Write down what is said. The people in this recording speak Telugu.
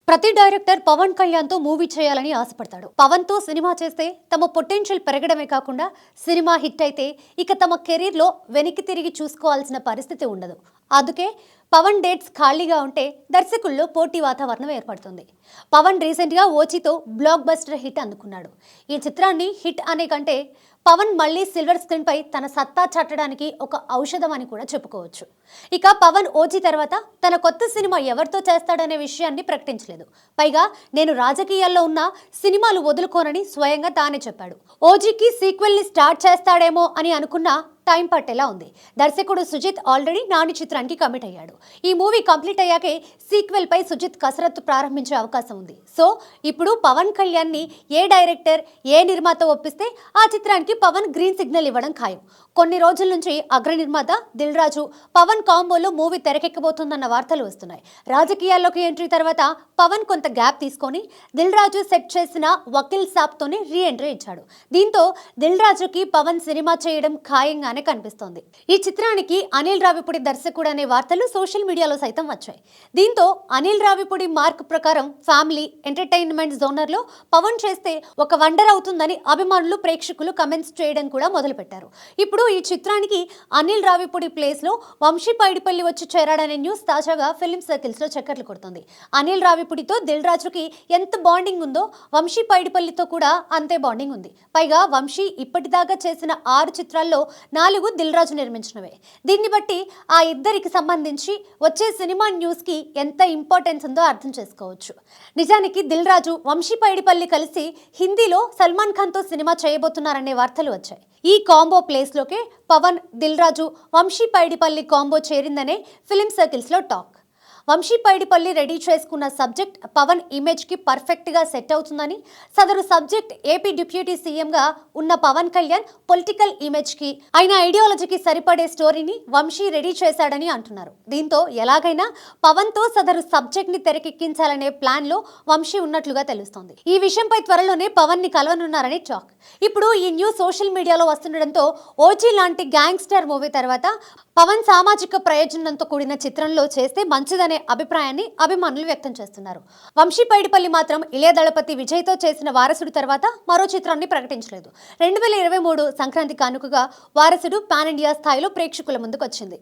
ప్రతి డైరెక్టర్ పవన్ కళ్యాణ్ తో మూవీ చేయాలని ఆశపడతాడు. పవన్ తో సినిమా చేస్తే తమ పొటెన్షియల్ పెరగడమే కాకుండా సినిమా హిట్ అయితే ఇక తమ కెరీర్ లో వెనక్కి తిరిగి చూసుకోవాల్సిన పరిస్థితి ఉండదు. అందుకే పవన్ డేట్స్ ఖాళీగా ఉంటే దర్శకుల్లో పోటీ వాతావరణం ఏర్పడుతుంది. పవన్ రీసెంట్ గా ఓచితో బ్లాక్ బస్టర్ హిట్ అందుకున్నాడు. ఈ చిత్రాన్ని హిట్ అనే కంటే పవన్ మళ్ళీ సిల్వర్ స్క్రీన్ పై తన సత్తా చాటడానికి ఒక ఔషధం అని కూడా చెప్పుకోవచ్చు. ఇక పవన్ ఓజీ తర్వాత తన కొత్త సినిమా ఎవరితో చేస్తాడనే విషయాన్ని ప్రకటించలేదు. పైగా నేను రాజకీయాల్లో ఉన్న సినిమాలు వదులుకోనని స్వయంగా తానే చెప్పాడు. ఓజీకి సీక్వెల్ ని స్టార్ట్ చేస్తాడేమో అని అనుకున్నా టైం పట్టేలా ఉంది. దర్శకుడు సుజిత్ ఆల్రెడీ నాని చిత్రానికి కమిట్ అయ్యాడు. ఈ మూవీ కంప్లీట్ అయ్యాకే సీక్వెల్ పై సుజిత్ కసరత్తు ప్రారంభించే అవకాశం ఉంది. సో ఇప్పుడు పవన్ కళ్యాణ్ ని ఏ డైరెక్టర్ ఏ నిర్మాత ఒప్పిస్తే ఆ చిత్రానికి పవన్ గ్రీన్ సిగ్నల్ ఇవ్వడం ఖాయం. కొన్ని రోజుల నుంచి అగ్ర నిర్మాత దిల్ రాజు పవన్ కాంబోలో మూవీ తెరకెక్కబోతుందన్న వార్తలు వస్తున్నాయి. రాజకీయాల్లోకి ఎంట్రీ తర్వాత పవన్ కొంత గ్యాప్ తీసుకొని దిల్ రాజు సెట్ చేసిన వకీల్ సాబ్ తోనే రీ ఎంట్రీ ఇచ్చాడు. దీంతో దిల్ రాజుకి పవన్ సినిమా చేయడం ఖాయంగానే కనిపిస్తోంది. ఈ చిత్రానికి అనిల్ రావిపూడి దర్శకుడు అనే వార్తలు సోషల్ మీడియాలో సైతం వచ్చాయి. దీంతో అనిల్ రావిపూడి మార్క్ ప్రకారం ఫ్యామిలీ ఎంటర్టైన్మెంట్ జోనర్ లో పవన్ చేస్తే ఒక వండర్ అవుతుందని అభిమానులు ప్రేక్షకులు కమెంట్స్ చేయడం కూడా మొదలుపెట్టారు. ఇప్పుడు ఈ చిత్రానికి అనిల్ రావిపూడి ప్లేస్ లో వంశీ పైడిపల్లి వచ్చి చేరాడనే న్యూస్ తాజాగా ఫిల్మ్ సర్కిల్స్ లో చక్కర్లు కొడుతుంది. అనిల్ రావిపూడితో దిల్ రాజుకి ఎంత బాండింగ్ ఉందో వంశీ పైడిపల్లితో కూడా అంతే బాండింగ్ ఉంది. పైగా వంశీ ఇప్పటిదాకా చేసిన 6 చిత్రాల్లో 4 దిల్ రాజు నిర్మించినవే. దీన్ని బట్టి ఆ ఇద్దరికి సంబంధించి వచ్చే సినిమా న్యూస్ కి ఎంత ఇంపార్టెన్స్ ఉందో అర్థం చేసుకోవచ్చు. నిజానికి దిల్ రాజు వంశీ పైడిపల్లి కలిసి హిందీలో సల్మాన్ ఖాన్ తో సినిమా చేయబోతున్నారనే వార్తలు వచ్చాయి. ఈ కాంబో ప్లేస్ లోకే పవన్ దిల్ రాజు వంశీ పైడిపల్లి కాంబో చేరిందనే ఫిలిం సర్కిల్స్ లో టాక్. వంశీ పైడిపల్లి రెడీ చేసుకున్న సబ్జెక్ట్ పవన్ ఇమేజ్ కి పర్ఫెక్ట్ గా సెట్ అవుతుందని, సదరు సబ్జెక్ట్ ఏపీ డిప్యూటీ సీఎం గా ఉన్న పవన్ కళ్యాణ్ పొలిటికల్ ఇమేజ్ కి ఆయన ఐడియాలజీకి సరిపడే స్టోరీని వంశీ రెడీ చేశాడని అంటున్నారు. దీంతో ఎలాగైనా పవన్ తో సదరు సబ్జెక్ట్ ని తెరకెక్కించాలనే ప్లాన్ లో వంశీ ఉన్నట్లుగా తెలుస్తోంది. ఈ విషయంపై త్వరలోనే పవన్ ని కలవనున్నారని టాక్. ఇప్పుడు ఈ న్యూస్ సోషల్ మీడియాలో వస్తుండడంతో ఓజీ లాంటి గ్యాంగ్స్టర్ మూవీ తర్వాత పవన్ సామాజిక ప్రయోజనంతో కూడిన చిత్రంలో చేస్తే మంచిదనే అభిప్రాయాన్ని అభిమానులు వ్యక్తం చేస్తున్నారు. వంశీ పైడిపల్లి మాత్రం ఇళయ దళపతి విజయ్తో చేసిన వారసుడు తర్వాత మరో చిత్రాన్ని ప్రకటించలేదు. 2023 సంక్రాంతి కానుకగా వారసుడు పాన్ ఇండియా స్థాయిలో ప్రేక్షకుల ముందుకు వచ్చింది.